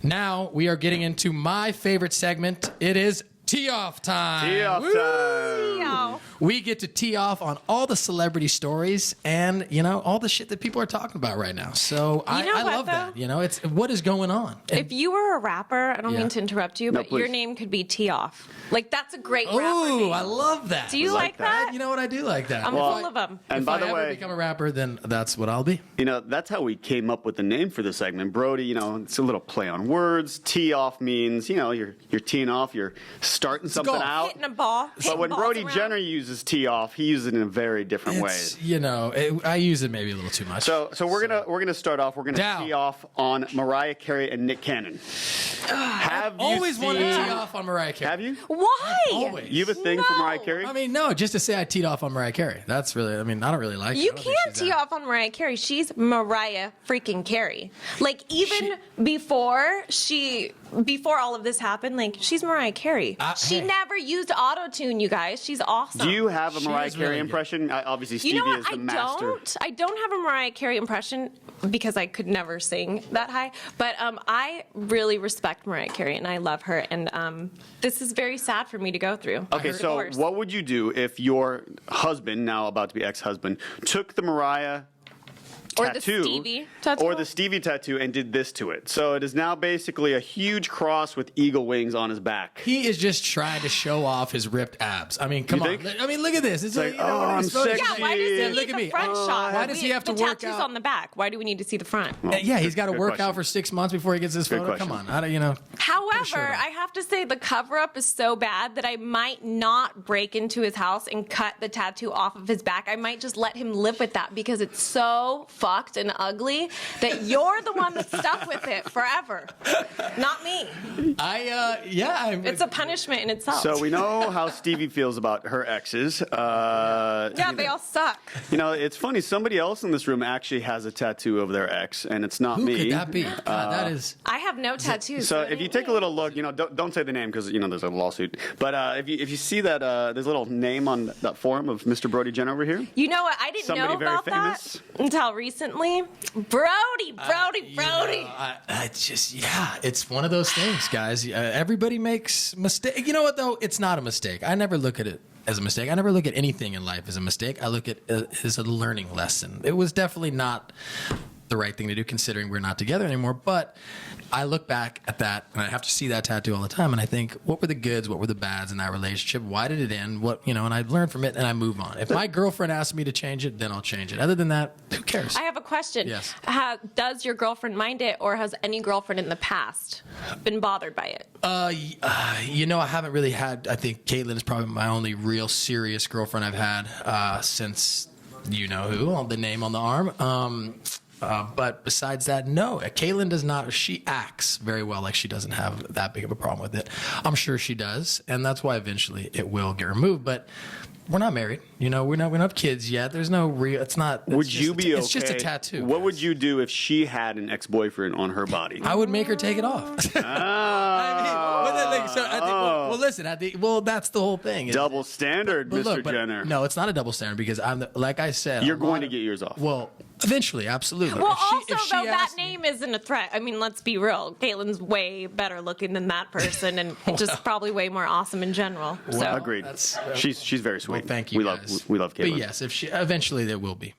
Now we are getting into my favorite segment. It is tee off time. Tee off time. Meow. We get to tee off on all the celebrity stories and, all the shit that people are talking about right now. So I what, love that. It's what is going on. If you were a rapper, I don't Yeah. mean to interrupt you, No, but your please. name could be Tee Off. Like, that's a great rapper Oh, name. I love that. Do you like that? You know what? I do like that. I'm full of them. And If by I the ever way, become a rapper, then that's what I'll be. that's how we came up with the name for the segment. Brody, it's a little play on words. Tee off means, you're teeing off, you're starting something golf. out. Hitting a ball. But when Brody Jenner uses tee off, he uses it in a very different way. I use it maybe a little too much. So we're gonna start off. We're gonna Down. tee off on Mariah Carey and Nick Cannon. Have you always wanted to seen- tee off on Mariah Carey. Have you? Why? Always. You have a thing for No. Mariah Carey? I mean, no, just to say I teed off on Mariah Carey. That's really, I don't really like You her. I don't think can't she's tee that- off on Mariah Carey. She's Mariah freaking Carey. Like, even before all of this happened, like, she's Mariah Carey. She hey. never used auto-tune, you guys. She's awesome. Do you have a She Mariah is Carey really good. impression? Obviously, You Stevie know what? is the master. I don't have a Mariah Carey impression because I could never sing that high. But I really respect Mariah Carey and I love her. And this is very sad for me to go through. Okay, Her so divorce. what would you do if your husband, now about to be ex-husband, took the Mariah Or the tattoo, Stevie tattoo? or the Stevie tattoo, and did this to it? So it is now basically a huge cross with eagle wings on his back. He is just trying to show off his ripped abs. I mean, come You on. think? I mean, look at this. It's like, what are oh, we I'm supposed to sexy. Yeah, why does he Yeah, need look at the me. front shot? Why does he have to the work tattoos out? on the back. Why do we need to see the front? Yeah, he's got to Good work question. out for 6 months before he gets his photo. question. Come on. However, Sure. I have to say the cover-up is so bad that I might not break into his house and cut the tattoo off of his back. I might just let him live with that because it's so fucked and ugly that you're the one that's stuck with it forever, not me. It's a punishment in itself. So we know how Stevie feels about her exes. Yeah, they all suck. It's funny. Somebody else in this room actually has a tattoo of their ex, and it's not Who me. could that be? God, that is. I have no tattoos. So if you take a little look, don't say the name because there's a lawsuit. But if you see that there's a little name on that forum of Mr. Brody Jenner over here. You know what? I didn't Somebody know very about famous. that until recently. Brody. It's one of those things, guys. Everybody makes mistakes. You know what, though? It's not a mistake. I never look at it as a mistake. I never look at anything in life as a mistake. I look at it as a learning lesson. It was definitely not the right thing to do considering we're not together anymore, but I look back at that and I have to see that tattoo all the time and I think, what were the goods, what were the bads in that relationship? Why did it end? And I learn from it and I move on. If my girlfriend asks me to change it, then I'll change it. Other than that, who cares? I have a question. Yes. Does your girlfriend mind it, or has any girlfriend in the past been bothered by it? I haven't really had, I think Caitlin is probably my only real serious girlfriend I've had since you know who, the name on the arm. But besides that, no. Caitlin does not. She acts very well like she doesn't have that big of a problem with it. I'm sure she does, and that's why eventually it will get removed. But we're not married. We don't have kids yet. There's no real. It's not. Would you be okay? It's just a tattoo. What guys. would you do if she had an ex-boyfriend on her body? I would make her take it off. Listen. That's the whole thing. Double standard, Mr. But Jenner. no, it's not a double standard because like I said, You're going to get yours off. Well, eventually, absolutely. Well, If she that asks me- name isn't a threat. I mean, let's be real. Caitlin's way better looking than that person, and just probably way more awesome in general. So Agreed. She's very sweet. Well, thank you. We guys. love Caitlin. But yes, if she eventually there will be.